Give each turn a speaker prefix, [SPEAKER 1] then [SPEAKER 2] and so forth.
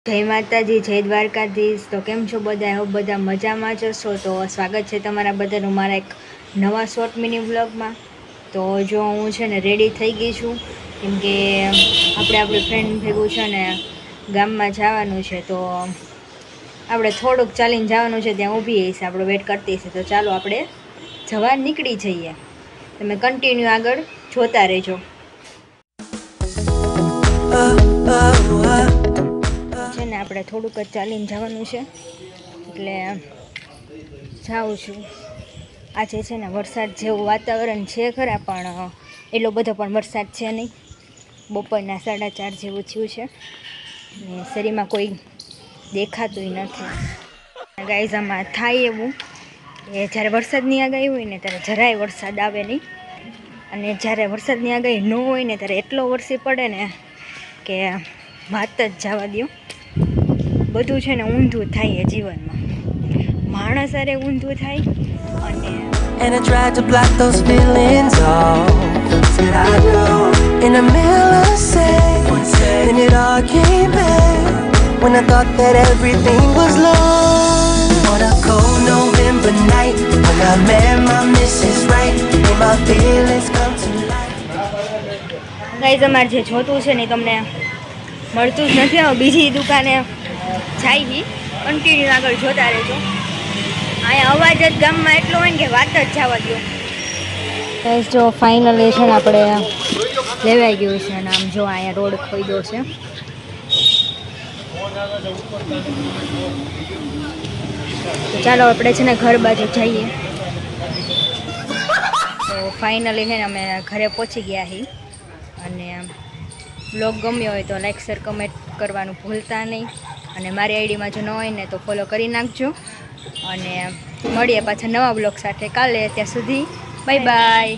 [SPEAKER 1] જય માતાજી, જય દ્વારકાધીશ। તો કેમ છો બધા? હો બધા મજામાં જ હશો। તો સ્વાગત છે તમારા બધાનું મારા એક નવા શોર્ટ મિની વ્લોગમાં। તો જો હું છે ને રેડી થઈ ગઈ છું, કેમ કે આપણી ફ્રેન્ડ ભેગું છે ને ગામમાં જવાનું છે। તો આપણે થોડુંક ચાલીને જવાનું છે, ત્યાં ઊભી હશે, આપણો વેટ કરતી હશે। તો ચાલો આપણે જવા નીકળી જઈએ। તમે કન્ટિન્યુ આગળ જોતા રહેજો। છે ને આપણે થોડુંક જ ચાલીને જવાનું છે, એટલે જાઉં છું। આજે છે ને વરસાદ જેવું વાતાવરણ છે ખરા, પણ એટલો બધો પણ વરસાદ છે નહીં। બપોરના 4:30 જેવું થયું છે ને શરીરમાં કોઈ દેખાતું નથી। ગાઈઝ આમાં થાય એવું કે જ્યારે વરસાદની આગાહી હોય ને ત્યારે જરાય વરસાદ આવે નહીં, અને જ્યારે વરસાદની આગાહી ન હોય ને ત્યારે એટલો વરસી પડે ને કે વાત જ જવા દો। બધું છે ને ઊંધું થાય જીવનમાં, માણસ અરે ઊંધું થાય।
[SPEAKER 2] And I tried to block those feelings off. Said I do. In the middle of the day, then it all came back. When I thought that everything was lost. On a cold November night, when I met my Mrs. Right, and my feelings come to life.
[SPEAKER 1] Guys અમારે જે જોતું છે ને તમને મળતું જ નથી। હવે બીજી દુકાને જાય, કન્ટિન્યુ આગળ જોતા રહેજો। અહીંયા અવાજ જ ગામમાં એટલો હોય ને કે વાત જ જવા દો। ગાઈઝ જો ફાઇનલી છે ને આપણે લેવાઈ ગયું છે, અને આમ જો અહીંયા રોડ ખોઈ છે। તો ચાલો આપણે છે ને ઘર બાજુ જઈએ। તો ફાઇનલી છે ને અમે ઘરે પહોંચી ગયા છીએ, અને બ્લોગ ગમ્યો હોય તો લાઈક શેર કમેન્ટ કરવાનું ભૂલતા નહીં, અને મારી આઈડીમાં જો ન હોય ને તો ફોલો કરી નાખજો। અને મળીએ પાછા નવા બ્લોગ સાથે કાલે। ત્યાં સુધી બાય બાય।